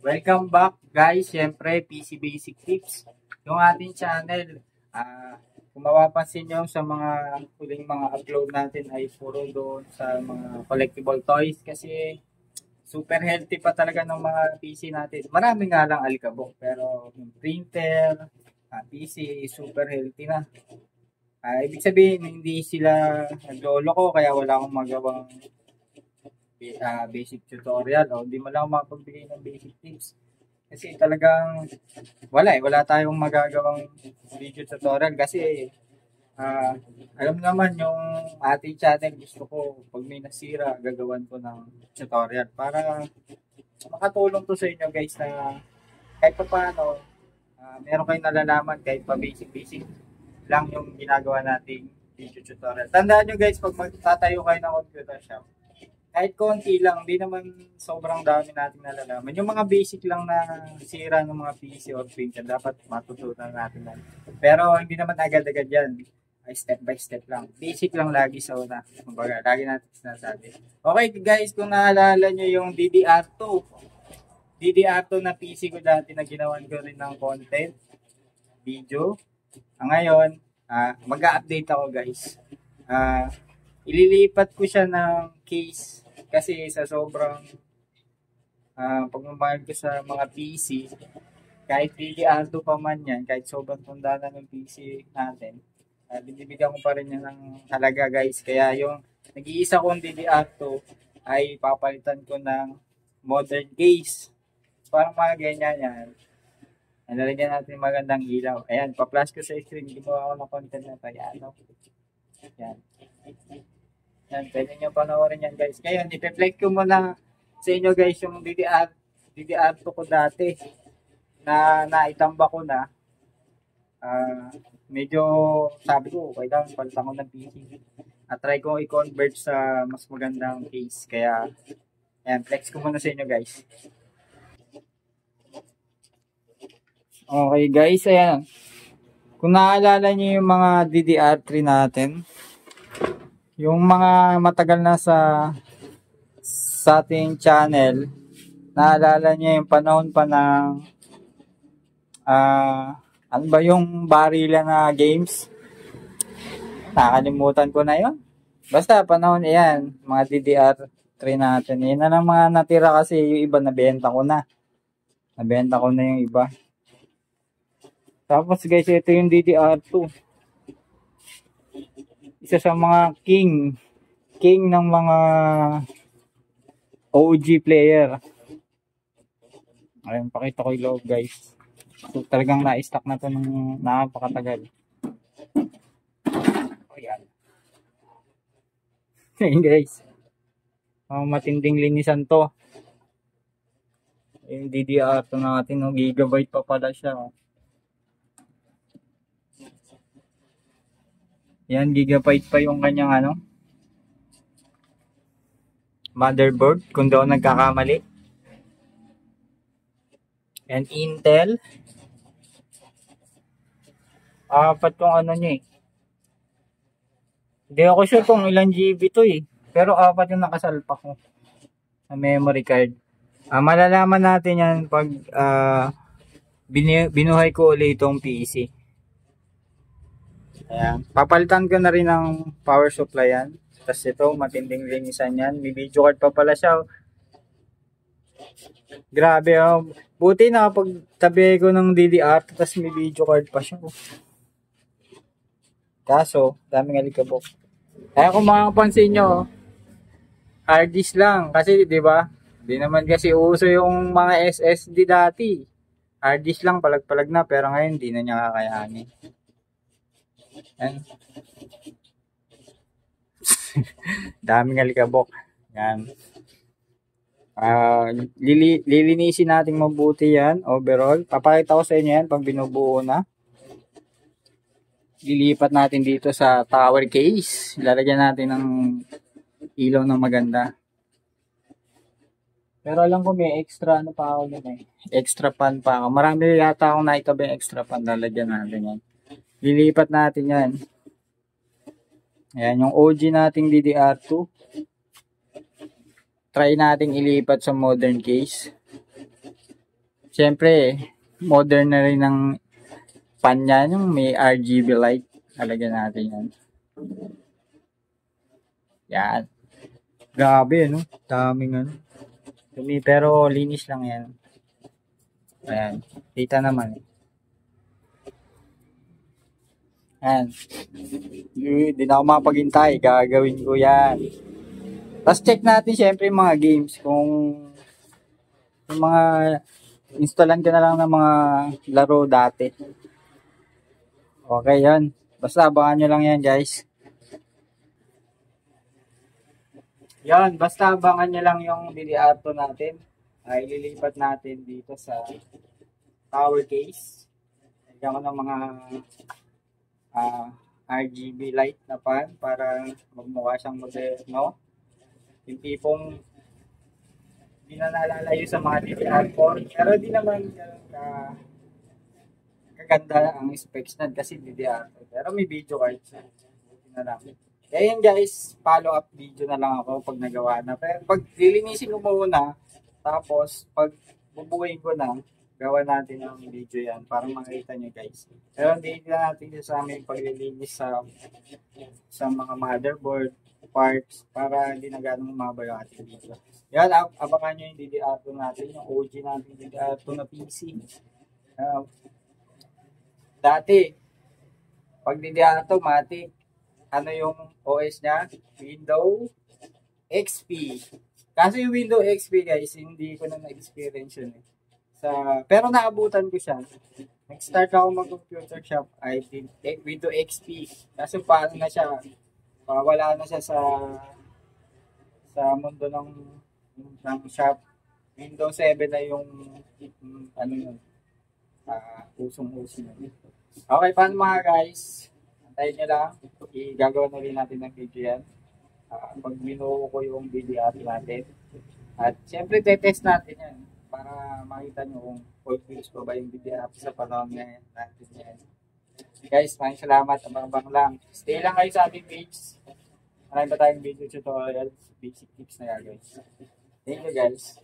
Welcome back guys, syempre PC Basic Tips. Yung ating channel, kung mapapansin nyo sa mga huling mga upload natin ay puro doon sa mga collectible toys kasi super healthy pa talaga ng mga PC natin. Marami nga lang alikabok pero yung printer, PC super healthy na. Ibig sabihin hindi sila naglolo ko kaya wala akong magawang basic tutorial o hindi mo lang makapagbigay ng basic tips. Kasi talagang wala tayong magagawang video tutorial kasi alam naman yung ating channel gusto ko pag may nasira gagawan ko ng tutorial para makatulong to sa inyo guys na kahit pa paano meron kayong nalalaman kahit pa basic lang yung ginagawa nating video tutorial. Tandaan nyo guys, pag magtatayo kayo ng computer shop, kahit konti lang, di naman sobrang dami natin nalalaman. Yung mga basic lang na sira ng mga PC or printer, dapat matutunan natin lang. Pero hindi naman agad-agad yan. Ay step by step lang. Basic lang lagi sa una. Kumbaga, lagi natin sinasabi. Okay guys, kung naalala nyo yung DDR2. DDR2 na PC ko dati na ginawan ko rin ng content, video. Ngayon, mag-a-update ako guys. Ililipat ko siya ng case kasi sa sobrang pagmamahal ko sa mga PC, kahit DDR2 pa man yan, kahit sobrang tunda na ng PC natin, binibigyan ko pa rin yan ng halaga guys. Kaya yung nag-iisa kong DDR2 ay papalitan ko ng modern case. Parang mga ganyan yan. Nalagyan natin magandang ilaw. Ayan, pa-flash ko sa screen. Ginawa ko ng content na tayo. Yan. Yan, pwede nyo panoorin yan guys. Ngayon, ipe-flex ko muna sa inyo guys yung DDR2 ko dati na naitamba ko na. Medyo sabi ko, kailangan palitan ko ng PC. At try ko i-convert sa mas magandang case. Kaya, ayan, flex ko muna sa inyo guys. Okay guys, ayan. Kung naalala nyo yung mga DDR3 natin, yung mga matagal na sa ating channel, naalala niyo yung panahon pa ng ano ba yung barila na games? Nakalimutan ko na yun. Basta panahon yan, mga DDR3 natin. Yan na lang mga natira kasi yung iba nabenta ko na. Nabenta ko na yung iba. Tapos guys, ito yung DDR2. Isa sa mga king ng mga OG player. Ayun, pakita ko yung loob guys. So, talagang na-stock na to ng napakatagal. Ayan. Ayan guys. Matinding linisan to. Yung DDR2 natin, no? Gigabyte pa pala siya. Oh. Yan, gigabyte pa yung kanyang motherboard, kung daw nagkakamali. And Intel. Apat tong niya eh. Hindi ako sure kung ilang GB to eh. Pero apat yung nakasalpak ko na memory card. Malalaman natin yan pag binuhay ko ulit itong PC. Ayan. Papalitan ko na rin ng power supply yan. Tapos ito, matinding linisan yan. May video card pa pala siya. Grabe oh. Buti nakapagtabi ko ng DDR. Tapos may video card pa siya. Kaso, daming alikabok. Kaya kung makapansin nyo, hard disk lang. Kasi, di ba? Di naman kasi uso yung mga SSD dati. Hard disk lang, palag-palag na. Pero ngayon, di na niya kakayanin. Yan. Daming alikabok. Yan. Lilinisin natin mabuti yan overall. Papakita ko sa inyo yan pag binubuo na. Lilipat natin dito sa tower case. Lalagyan natin ng ilaw na maganda. Pero alam ko may extra pa ako yun eh. Extra pan pa ako. Marami yata akong naitabi yung extra pan. Lalagyan natin yan. Lilipat natin yan. Ayan, yung OG nating DDR2. Try nating ilipat sa modern case. Siyempre, modern na rin ng pan yan, yung may RGB light. Halagyan natin yan. Yan. Grabe, ano? Daming ano. Dumi, pero linis lang yan. Ayan. Kita naman. Ayan. Hindi na ako makapaghintay. Gagawin ko yan. Tapos check natin syempre yung mga games. Kung yung mga installan ko na lang ng mga laro dati. Okay, yan. Basta abangan nyo lang yan, guys. Yan, basta abangan nyo lang yung DDR2 natin. Ay ililipat natin dito sa tower case. Lagyan ko ng mga RGB light na pan para magmukha siyang moderno. Yung tipong hindi na nalalayo sa mga DDR4. Pero di naman kaganda ang specs na kasi DDR4. Pero may video card siya. Hindi na lang. Kaya yun guys, follow up video na lang ako pag nagawa na. Pero pag lilinisin ko muna, tapos pag bubuhin ko na, gawa natin ang video yan para makita nyo guys. Pero hindi na natin sa amin paglilinis sa mga motherboard parts para hindi na ganong umaba yung ating video. Yan, abangan nyo yung DDR2 natin, yung OG natin DDR2 na PC. Dati, pag DDR2 matik, ano yung OS niya? Windows XP. Kasi yung Windows XP guys, hindi ko na na-experience yun eh. Pero naabutan ko siya. Nag-start ako mag-computer shop, I think, Windows XP. Kasi paano na siya, wala na siya sa mundo ng shop. Windows 7 na yung ano yun, usong-uso yun. Okay, paano mga guys? Antayin nyo lang. Gagawa na rin natin ng video yan. Pag binuo ko yung DDR natin. At syempre, tetest natin yan. Para makita nyo kung full finish pa ba yung DDR sa panahon ngayon natin yan. Guys, maraming salamat. Abang-abang lang. Stay lang kayo sa ating page. Marami pa tayong video tutorials, basic tips na gagawin. Thank you guys.